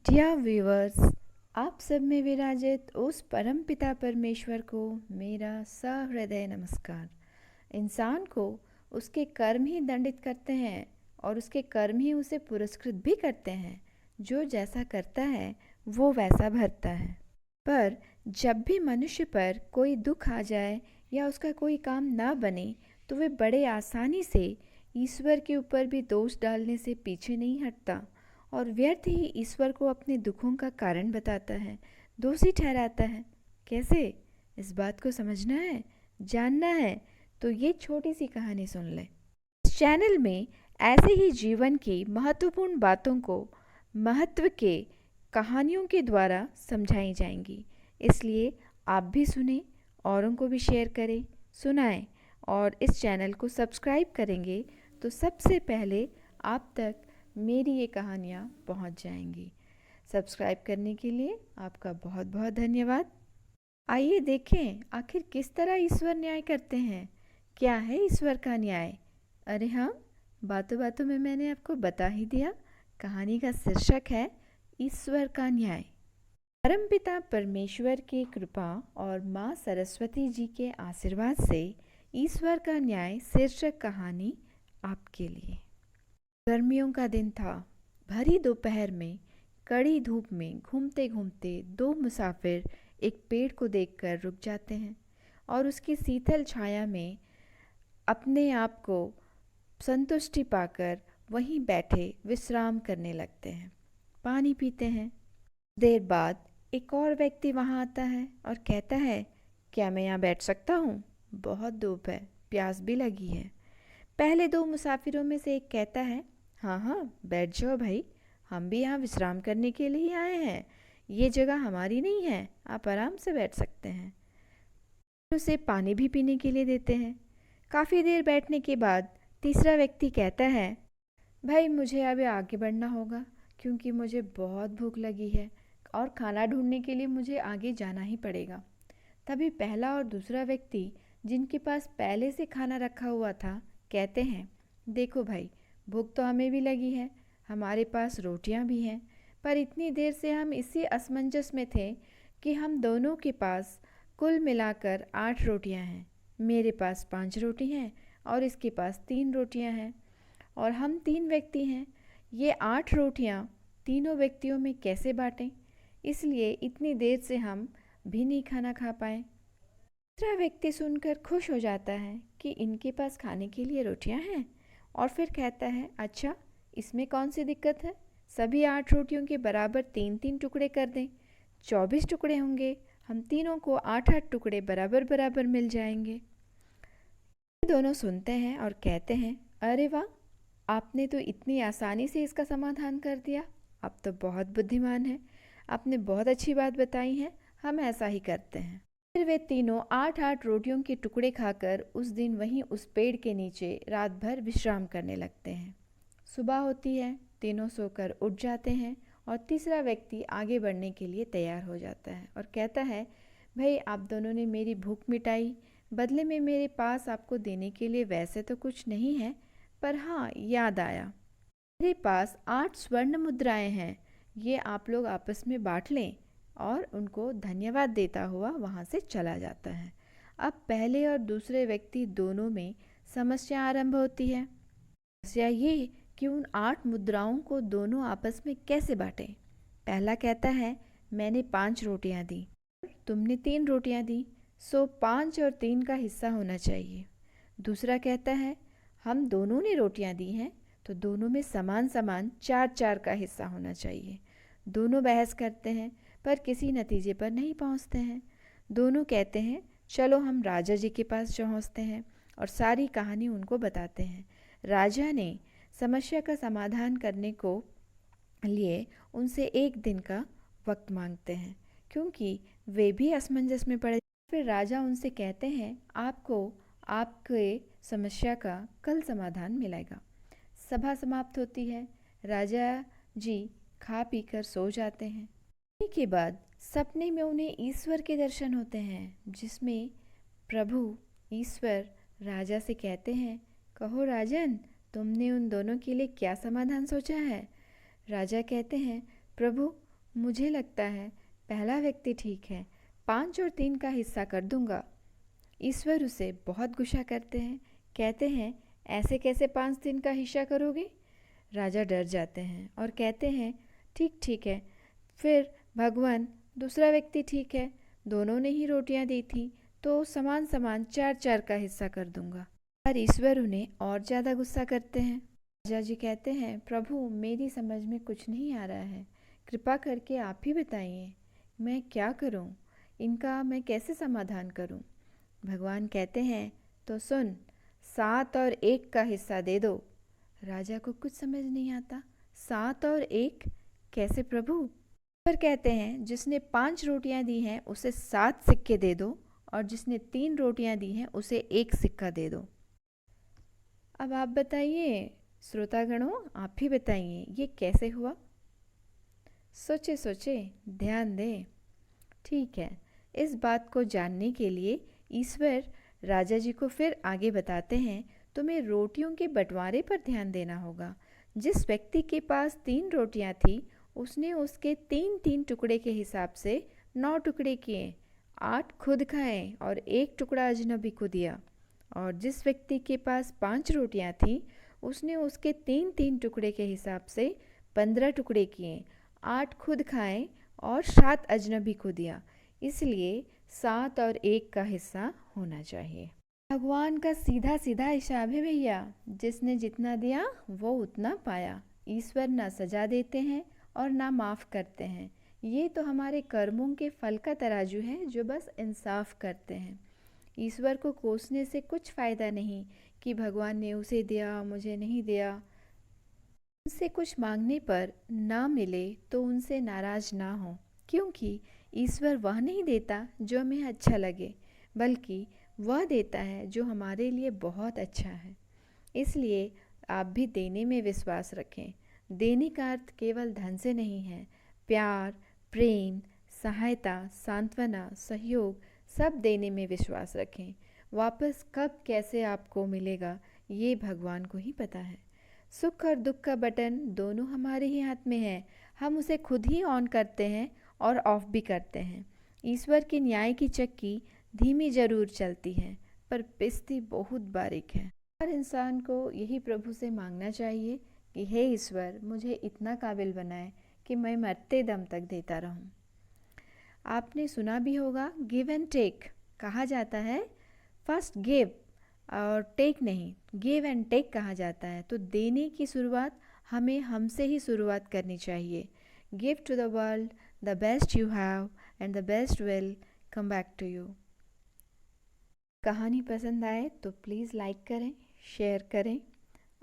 Dear viewers, आप सब में विराजित उस परम पिता परमेश्वर को मेरा सहृदय नमस्कार। इंसान को उसके कर्म ही दंडित करते हैं और उसके कर्म ही उसे पुरस्कृत भी करते हैं। जो जैसा करता है वो वैसा भरता है। पर जब भी मनुष्य पर कोई दुख आ जाए या उसका कोई काम ना बने तो वे बड़े आसानी से ईश्वर के ऊपर भी दोष डालने से पीछे नहीं हटता और व्यर्थ ही ईश्वर को अपने दुखों का कारण बताता है, दोषी ठहराता है। कैसे? इस बात को समझना है, जानना है तो ये छोटी सी कहानी सुन ले। इस चैनल में ऐसे ही जीवन की महत्वपूर्ण बातों को महत्व के कहानियों के द्वारा समझाई जाएंगी। इसलिए आप भी सुने, औरों को भी शेयर करें, सुनाएं और इस चैनल को सब्सक्राइब करेंगे तो सबसे पहले आप तक मेरी ये कहानियाँ पहुँच जाएंगी। सब्सक्राइब करने के लिए आपका बहुत बहुत धन्यवाद। आइए देखें आखिर किस तरह ईश्वर न्याय करते हैं। क्या है ईश्वर का न्याय? अरे हाँ, बातों बातों में मैंने आपको बता ही दिया। कहानी का शीर्षक है ईश्वर का न्याय। परमपिता परमेश्वर की कृपा और माँ सरस्वती जी के आशीर्वाद से ईश्वर का न्याय शीर्षक कहानी आपके लिए। गर्मियों का दिन था। भरी दोपहर में कड़ी धूप में घूमते घूमते दो मुसाफिर एक पेड़ को देखकर रुक जाते हैं और उसकी शीतल छाया में अपने आप को संतुष्टि पाकर वहीं बैठे विश्राम करने लगते हैं, पानी पीते हैं। देर बाद एक और व्यक्ति वहाँ आता है और कहता है, क्या मैं यहाँ बैठ सकता हूँ? बहुत धूप है, प्यास भी लगी है। पहले दो मुसाफिरों में से एक कहता है, हाँ हाँ बैठ जाओ भाई, हम भी यहाँ विश्राम करने के लिए ही आए हैं। ये जगह हमारी नहीं है, आप आराम से बैठ सकते हैं। उसे पानी भी पीने के लिए देते हैं। काफ़ी देर बैठने के बाद तीसरा व्यक्ति कहता है, भाई मुझे अभी आगे बढ़ना होगा क्योंकि मुझे बहुत भूख लगी है और खाना ढूंढने के लिए मुझे आगे जाना ही पड़ेगा। तभी पहला और दूसरा व्यक्ति, जिनके पास पहले से खाना रखा हुआ था, कहते हैं, देखो भाई, भूख तो हमें भी लगी है, हमारे पास रोटियां भी हैं, पर इतनी देर से हम इसी असमंजस में थे कि हम दोनों के पास कुल मिलाकर 8 रोटियां हैं। मेरे पास 5 रोटी हैं और इसके पास 3 रोटियां हैं और हम 3 व्यक्ति हैं। ये 8 रोटियां तीनों व्यक्तियों में कैसे बांटें? इसलिए इतनी देर से हम भी नहीं खाना खा पाए। दूसरा व्यक्ति सुनकर खुश हो जाता है कि इनके पास खाने के लिए रोटियां हैं और फिर कहता है, अच्छा इसमें कौन सी दिक्कत है, सभी 8 रोटियों के बराबर 3-3 टुकड़े कर दें, 24 टुकड़े होंगे, हम तीनों को 8-8 टुकड़े बराबर बराबर मिल जाएंगे। दोनों सुनते हैं और कहते हैं, अरे वाह, आपने तो इतनी आसानी से इसका समाधान कर दिया, आप तो बहुत बुद्धिमान हैं, आपने बहुत अच्छी बात बताई है, हम ऐसा ही करते हैं। फिर वे तीनों 8-8 रोटियों के टुकड़े खाकर उस दिन वहीं उस पेड़ के नीचे रात भर विश्राम करने लगते हैं। सुबह होती है, तीनों सोकर उठ जाते हैं और तीसरा व्यक्ति आगे बढ़ने के लिए तैयार हो जाता है और कहता है, भाई आप दोनों ने मेरी भूख मिटाई, बदले में मेरे पास आपको देने के लिए वैसे तो कुछ नहीं है, पर हाँ याद आया, मेरे पास 8 स्वर्ण मुद्राएं हैं, ये आप लोग आपस में बांट लें। और उनको धन्यवाद देता हुआ वहाँ से चला जाता है। अब पहले और दूसरे व्यक्ति दोनों में समस्या आरंभ होती है। समस्या ये कि उन 8 मुद्राओं को दोनों आपस में कैसे बांटें। पहला कहता है, मैंने 5 रोटियां दी, तुमने 3 रोटियां दी, सो 5 और 3 का हिस्सा होना चाहिए। दूसरा कहता है, हम दोनों ने रोटियां दी हैं तो दोनों में समान समान 4-4 का हिस्सा होना चाहिए। दोनों बहस करते हैं पर किसी नतीजे पर नहीं पहुंचते हैं। दोनों कहते हैं, चलो हम राजा जी के पास पहुंचते हैं और सारी कहानी उनको बताते हैं। राजा ने समस्या का समाधान करने को लिए उनसे 1 दिन का वक्त मांगते हैं क्योंकि वे भी असमंजस में पड़े। फिर राजा उनसे कहते हैं, आपको आपके समस्या का कल समाधान मिलेगा। सभा समाप्त होती है। राजा जी खा पीकर सो जाते हैं। के बाद सपने में उन्हें ईश्वर के दर्शन होते हैं, जिसमें प्रभु ईश्वर राजा से कहते हैं, कहो राजन, तुमने उन दोनों के लिए क्या समाधान सोचा है? राजा कहते हैं, प्रभु मुझे लगता है पहला व्यक्ति ठीक है, 5 और 3 का हिस्सा कर दूंगा। ईश्वर उसे बहुत गुस्सा करते हैं, कहते हैं ऐसे कैसे 5 दिन का हिस्सा करोगे। राजा डर जाते हैं और कहते हैं ठीक ठीक है। फिर भगवान, दूसरा व्यक्ति ठीक है, दोनों ने ही रोटियां दी थी, तो समान समान 4-4 का हिस्सा कर दूंगा। पर ईश्वर उन्हें और ज़्यादा गुस्सा करते हैं। राजा जी कहते हैं प्रभु, मेरी समझ में कुछ नहीं आ रहा है, कृपा करके आप ही बताइए मैं क्या करूं, इनका मैं कैसे समाधान करूं। भगवान कहते हैं तो सुन, 7 और 1 का हिस्सा दे दो। राजा को कुछ समझ नहीं आता, 7 और 1 कैसे प्रभु। पर कहते हैं जिसने 5 रोटियां दी हैं उसे 7 सिक्के दे दो, और जिसने 3 रोटियां दी हैं उसे 1 सिक्का दे दो। अब आप बताइए श्रोतागणों, आप ही बताइए ये कैसे हुआ। सोचे सोचे, ध्यान दें। ठीक है, इस बात को जानने के लिए ईश्वर राजा जी को फिर आगे बताते हैं तुम्हें रोटियों के बंटवारे पर ध्यान देना होगा। जिस व्यक्ति के पास 3 रोटियां थी उसने उसके 3-3 टुकड़े के हिसाब से 9 टुकड़े किए, 8 खुद खाए और 1 टुकड़ा अजनबी को दिया। और जिस व्यक्ति के पास 5 रोटियां थी उसने उसके 3-3 टुकड़े के हिसाब से 15 टुकड़े किए, 8 खुद खाए और 7 अजनबी को दिया। इसलिए 7 और 1 का हिस्सा होना चाहिए। भगवान का सीधा सीधा हिसाब है भैया, जिसने जितना दिया वो उतना पाया। ईश्वर ना सजा देते हैं और ना माफ़ करते हैं। ये तो हमारे कर्मों के फल का तराजू है जो बस इंसाफ करते हैं। ईश्वर को कोसने से कुछ फ़ायदा नहीं कि भगवान ने उसे दिया मुझे नहीं दिया। उनसे कुछ मांगने पर ना मिले तो उनसे नाराज़ ना हो, क्योंकि ईश्वर वह नहीं देता जो हमें अच्छा लगे, बल्कि वह देता है जो हमारे लिए बहुत अच्छा है। इसलिए आप भी देने में विश्वास रखें। देने का अर्थ केवल धन से नहीं है, प्यार, प्रेम, सहायता, सांत्वना, सहयोग, सब देने में विश्वास रखें। वापस कब कैसे आपको मिलेगा ये भगवान को ही पता है। सुख और दुख का बटन दोनों हमारे ही हाथ में है, हम उसे खुद ही ऑन करते हैं और ऑफ भी करते हैं। ईश्वर के न्याय की चक्की धीमी जरूर चलती है, पर पिसती बहुत बारीक है। हर इंसान को यही प्रभु से मांगना चाहिए कि हे ईश्वर, मुझे इतना काबिल बनाए कि मैं मरते दम तक देता रहूं। आपने सुना भी होगा गिव एंड टेक कहा जाता है, फर्स्ट गिव और टेक नहीं, गिव एंड टेक कहा जाता है। तो देने की शुरुआत हमें हमसे ही शुरुआत करनी चाहिए। Give to the world the best you have and the best will come back to you. कहानी पसंद आए तो प्लीज़ लाइक करें, शेयर करें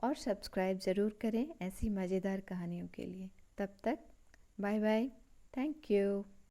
और सब्सक्राइब ज़रूर करें ऐसी मज़ेदार कहानियों के लिए। तब तक बाय बाय, थैंक यू।